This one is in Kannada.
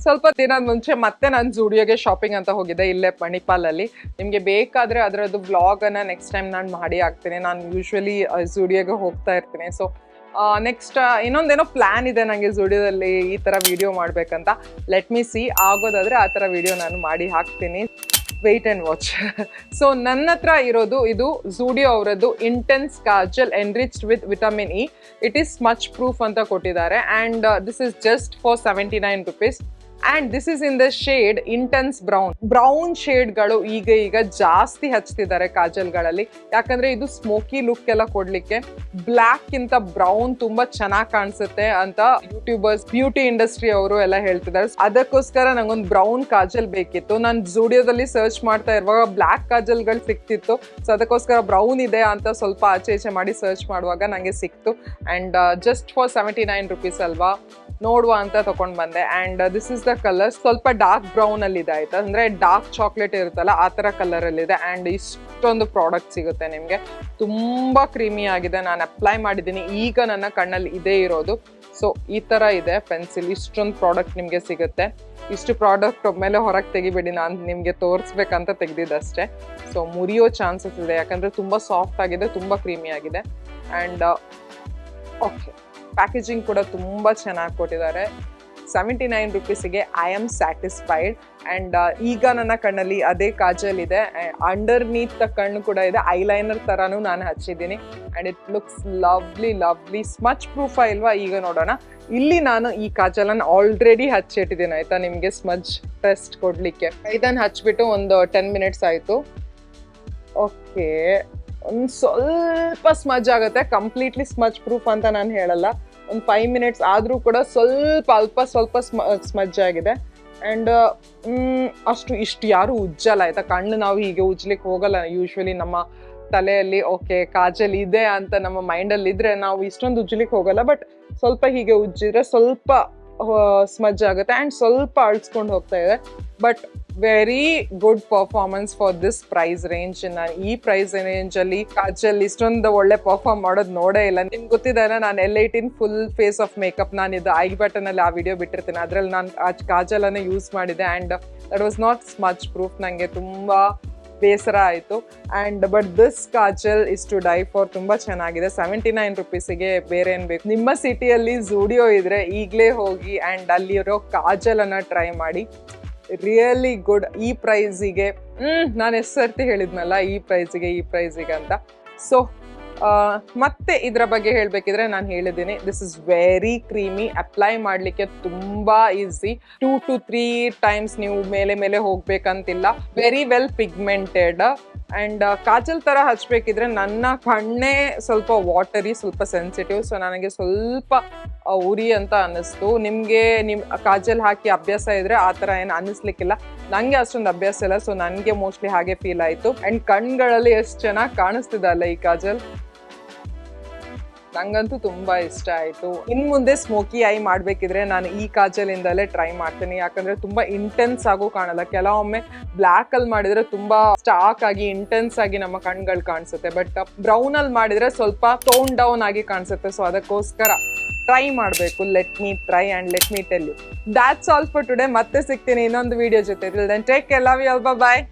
ಸ್ವಲ್ಪ ದಿನದ ಮುಂಚೆ ಮತ್ತೆ ನಾನು ಜೂಡಿಯೋಗೆ ಶಾಪಿಂಗ್ ಅಂತ ಹೋಗಿದ್ದೆ ಇಲ್ಲೇ ಮಣಿಪಾಲಲ್ಲಿ. ನಿಮಗೆ ಬೇಕಾದರೆ ಅದರದ್ದು ವ್ಲಾಗನ್ನು ನೆಕ್ಸ್ಟ್ ಟೈಮ್ ನಾನು ಮಾಡಿ ಹಾಕ್ತೀನಿ. ನಾನು ಯೂಶ್ವಲಿ ಜೂಡಿಯೋಗೆ ಹೋಗ್ತಾ ಇರ್ತೀನಿ. ಸೊ ನೆಕ್ಸ್ಟ್ ಇನ್ನೊಂದೇನೋ ಪ್ಲ್ಯಾನ್ ಇದೆ ನನಗೆ ಜೂಡಿಯೋದಲ್ಲಿ ಈ ಥರ ವಿಡಿಯೋ ಮಾಡಬೇಕಂತ. ಲೆಟ್ ಮಿ ಸಿ, ಆಗೋದಾದರೆ ಆ ಥರ ವಿಡಿಯೋ ನಾನು ಮಾಡಿ ಹಾಕ್ತೀನಿ. Weight and watch. ಸೊ ನನ್ನ ಹತ್ರ ಇರೋದು ಇದು ಜೂಡಿಯೋ ಅವರದ್ದು intense kajal enriched with vitamin E. It is smudge proof ಅಂತ ಕೊಟ್ಟಿದ್ದಾರೆ and this is just for 79 rupees. And this is in the shade intense brown ಶೇಡ್ಗಳು ಈಗ ಜಾಸ್ತಿ ಹಚ್ತಿದ್ದಾರೆ ಕಾಜಲ್ಗಳಲ್ಲಿ. ಯಾಕಂದ್ರೆ ಇದು ಸ್ಮೋಕಿ ಲುಕ್ ಎಲ್ಲ ಕೊಡ್ಲಿಕ್ಕೆ ಬ್ಲ್ಯಾಕ್ ಗಿಂತ ಬ್ರೌನ್ ತುಂಬಾ ಚೆನ್ನಾಗಿ ಕಾಣಿಸುತ್ತೆ ಅಂತ ಯೂಟ್ಯೂಬರ್ಸ್, ಬ್ಯೂಟಿ ಇಂಡಸ್ಟ್ರಿ ಅವರು ಎಲ್ಲ ಹೇಳ್ತಿದ್ದಾರೆ. ಅದಕ್ಕೋಸ್ಕರ ನಂಗೊಂದು ಬ್ರೌನ್ ಕಾಜಲ್ ಬೇಕಿತ್ತು. ನಾನು ಜೂಡಿಯೋದಲ್ಲಿ ಸರ್ಚ್ ಮಾಡ್ತಾ ಇರುವಾಗ ಬ್ಲ್ಯಾಕ್ ಕಾಜಲ್ಗಳು ಸಿಕ್ತಿತ್ತು. ಸೊ ಅದಕ್ಕೋಸ್ಕರ ಬ್ರೌನ್ ಇದೆ ಅಂತ ಸ್ವಲ್ಪ ಆಚೆ ಈಚೆ ಮಾಡಿ ಸರ್ಚ್ ಮಾಡುವಾಗ ನನಗೆ ಸಿಕ್ತು. ಆ್ಯಂಡ್ ಜಸ್ಟ್ ಫಾರ್ 79 rupees ಅಲ್ವಾ, ನೋಡುವ ಅಂತ ತಗೊಂಡ್ ಬಂದೆ. And this is the colour. ಸ್ವಲ್ಪ ಡಾರ್ಕ್ ಬ್ರೌನ್ ಅಲ್ಲಿ ಇದೆ ಆಯ್ತಾ, ಅಂದ್ರೆ ಡಾರ್ಕ್ ಚಾಕ್ಲೇಟ್ ಇರುತ್ತಲ್ಲ ಆ ತರ ಕಲರ್ ಅಲ್ಲಿ ಇದೆ. ಆ್ಯಂಡ್ ಇಷ್ಟೊಂದು ಪ್ರಾಡಕ್ಟ್ ಸಿಗುತ್ತೆ ನಿಮಗೆ, ತುಂಬಾ ಕ್ರೀಮಿ ಆಗಿದೆ. ನಾನು ಅಪ್ಲೈ ಮಾಡಿದ್ದೀನಿ, ಈಗ ನನ್ನ ಕಣ್ಣಲ್ಲಿ ಇದೇ ಇರೋದು. ಸೊ ಈ ತರ ಇದೆ ಪೆನ್ಸಿಲ್. ಇಷ್ಟೊಂದು ಪ್ರಾಡಕ್ಟ್ ನಿಮಗೆ ಸಿಗುತ್ತೆ. ಇಷ್ಟು ಪ್ರಾಡಕ್ಟ್ ಒಮ್ಮೆಲೆ ಹೊರಗೆ ತೆಗಿಬೇಡಿ, ನಾನು ನಿಮಗೆ ತೋರಿಸ್ಬೇಕಂತ ತೆಗೆದಿದ್ದಷ್ಟೇ. ಸೊ ಮುರಿಯೋ ಚಾನ್ಸಸ್ ಇದೆ, ಯಾಕಂದ್ರೆ ತುಂಬಾ ಸಾಫ್ಟ್ ಆಗಿದೆ, ತುಂಬಾ ಕ್ರೀಮಿ ಆಗಿದೆ. ಆ್ಯಂಡ್ ಓಕೆ, ಪ್ಯಾಕೇಜಿಂಗ್ ಕೂಡ ತುಂಬ ಚೆನ್ನಾಗಿ ಕೊಟ್ಟಿದ್ದಾರೆ. 79 rupeesಗೆ ಐ ಆಮ್ ಸ್ಯಾಟಿಸ್ಫೈಡ್. ಆ್ಯಂಡ್ ಈಗ ನನ್ನ ಕಣ್ಣಲ್ಲಿ ಅದೇ ಕಾಜಲ್ ಇದೆ. ಅಂಡರ್ನೀತ್ ದ ಕಣ್ಣು ಕೂಡ ಇದೆ, ಐಲೈನರ್ ಥರನೂ ನಾನು ಹಚ್ಚಿದ್ದೀನಿ. And it looks lovely smudge proof ಇಲ್ವಾ? ಈಗ ನೋಡೋಣ. ಇಲ್ಲಿ ನಾನು ಈ ಕಾಜಲನ್ನು ಆಲ್ರೆಡಿ ಹಚ್ಚಿಟ್ಟಿದ್ದೀನಿ ಆಯಿತಾ, ನಿಮಗೆ ಸ್ಮಜ್ ಟೆಸ್ಟ್ ಕೊಡಲಿಕ್ಕೆ. ಇದನ್ನು ಹಚ್ಬಿಟ್ಟು ಒಂದು 10 minutes ಆಯಿತು. ಓಕೆ, ಒಂದು ಸ್ವಲ್ಪ ಸ್ಮಜ್ ಆಗುತ್ತೆ, ಕಂಪ್ಲೀಟ್ಲಿ ಸ್ಮಜ್ ಪ್ರೂಫ್ ಅಂತ ನಾನು ಹೇಳಲ್ಲ. ಒಂದು 5 minutes ಆದರೂ ಕೂಡ ಅಲ್ಪ ಸ್ವಲ್ಪ ಸ್ಮಜ್ ಆಗಿದೆ. ಆ್ಯಂಡ್ ಇಷ್ಟು ಯಾರು ಉಜ್ಜಲ್ಲ ಆಯ್ತಾ. ಕಣ್ಣು ನಾವು ಹೀಗೆ ಉಜ್ಲಿಕ್ಕೆ ಹೋಗಲ್ಲ ಯೂಶ್ವಲಿ. ನಮ್ಮ ತಲೆಯಲ್ಲಿ ಓಕೆ ಕಾಜಲ್ ಇದೆ ಅಂತ ನಮ್ಮ ಮೈಂಡಲ್ಲಿ ಇದ್ರೆ ನಾವು ಇಷ್ಟೊಂದು ಉಜ್ಲಿಕ್ಕೆ ಹೋಗಲ್ಲ. ಬಟ್ ಸ್ವಲ್ಪ ಹೀಗೆ ಉಜ್ಜಿದ್ರೆ ಸ್ವಲ್ಪ ಸ್ಮಜ್ ಆಗುತ್ತೆ ಆ್ಯಂಡ್ ಸ್ವಲ್ಪ ಅಳಿಸ್ಕೊಂಡು ಹೋಗ್ತಾ ಇದೆ. But very good performance for this price range. ನಾನು ಈ ಪ್ರೈಸ್ ರೇಂಜಲ್ಲಿ ಕಾಜಲ್ ಇಷ್ಟೊಂದು ಒಳ್ಳೆ ಪರ್ಫಾರ್ಮ್ ಮಾಡೋದು ನೋಡೇ ಇಲ್ಲ. ನಿಮ್ಗೆ ಗೊತ್ತಿದೆ, ನಾನು L18 full face of makeup, ನಾನು ಇದು ಐ ಬಟನಲ್ಲಿ ಆ ವಿಡಿಯೋ ಬಿಟ್ಟಿರ್ತೀನಿ, ಅದರಲ್ಲಿ ನಾನು ಕಾಜಲನ್ನು ಯೂಸ್ ಮಾಡಿದೆ. And that was not smudge proof. ನನಗೆ ತುಂಬ ಬೇಸರ ಆಯಿತು. And but this kajal is to die for. ತುಂಬ ಚೆನ್ನಾಗಿದೆ. 79 rupeesಗೆ ಬೇರೆ ಏನು ಬೇಕು? ನಿಮ್ಮ ಸಿಟಿಯಲ್ಲಿ ಜೂಡಿಯೋ ಇದ್ರೆ ಈಗಲೇ ಹೋಗಿ ಆ್ಯಂಡ್ ಅಲ್ಲಿರೋ ಕಾಜಲನ್ನು ಟ್ರೈ ಮಾಡಿ. Really good. ಈ ಪ್ರೈಸಿಗೆ ನಾನು ಎಷ್ಟು ಸರ್ತಿ ಹೇಳಿದ್ನಲ್ಲ ಈ ಪ್ರೈಸಿಗೆ ಅಂತ. ಸೊ ಮತ್ತೆ ಇದರ ಬಗ್ಗೆ ಹೇಳಬೇಕಿದ್ರೆ ನಾನು ಹೇಳಿದ್ದೀನಿ, this is very creamy. Apply ಮಾಡಲಿಕ್ಕೆ ತುಂಬ ಈಸಿ. 2 to 3 times ನೀವು ಮೇಲೆ ಹೋಗ್ಬೇಕಂತಿಲ್ಲ. Very well pigmented. And kajal ಥರ ಹಚ್ಬೇಕಿದ್ರೆ ನನ್ನ ಕಣ್ಣೇ ಸ್ವಲ್ಪ ವಾಟರಿ, ಸ್ವಲ್ಪ ಸೆನ್ಸಿಟಿವ್. ಸೊ ನನಗೆ ಸ್ವಲ್ಪ ಉರಿ ಅಂತ ಅನ್ನಿಸ್ತು. ನಿಮಗೆ ಕಾಜಲ್ ಹಾಕಿ ಅಭ್ಯಾಸ ಇದ್ರೆ ಆ ಥರ ಏನು ಅನ್ನಿಸ್ಲಿಕ್ಕಿಲ್ಲ. ನನಗೆ ಅಷ್ಟೊಂದು ಅಭ್ಯಾಸ ಇಲ್ಲ, ಸೊ ನನಗೆ ಮೋಸ್ಟ್ಲಿ ಹಾಗೆ ಫೀಲ್ ಆಯಿತು. ಆ್ಯಂಡ್ ಕಣ್ಗಳಲ್ಲಿ ಎಷ್ಟು ಚೆನ್ನಾಗಿ ಕಾಣಿಸ್ತಿದೆ ಅಲ್ಲ ಈ ಕಾಜಲ್, ನಂಗಂತೂ ತುಂಬ ಇಷ್ಟ ಆಯಿತು. ಇನ್ನು ಮುಂದೆ ಸ್ಮೋಕಿ ಐ ಮಾಡಬೇಕಿದ್ರೆ ನಾನು ಈ ಕಾಜಲಿಂದಲೇ ಟ್ರೈ ಮಾಡ್ತೀನಿ. ಯಾಕಂದರೆ ತುಂಬ ಇಂಟೆನ್ಸ್ ಆಗು ಕಾಣಲ್ಲ. ಕೆಲವೊಮ್ಮೆ ಬ್ಲ್ಯಾಕಲ್ಲಿ ಮಾಡಿದರೆ ತುಂಬ ಸ್ಟಾಕ್ ಆಗಿ ಇಂಟೆನ್ಸ್ ಆಗಿ ನಮ್ಮ ಕಣ್ಗಳು ಕಾಣಿಸುತ್ತೆ. ಬಟ್ ಬ್ರೌನಲ್ಲಿ ಮಾಡಿದರೆ ಸ್ವಲ್ಪ ಟೋನ್ ಡೌನ್ ಆಗಿ ಕಾಣಿಸುತ್ತೆ. ಸೊ ಅದಕ್ಕೋಸ್ಕರ ಟ್ರೈ ಮಾಡಬೇಕು. Let me try and let me tell you. That's all for today. ಮತ್ತೆ ಸಿಗ್ತೀನಿ ಇನ್ನೊಂದು ವಿಡಿಯೋ ಜೊತೆ. Take care, love you all, bye.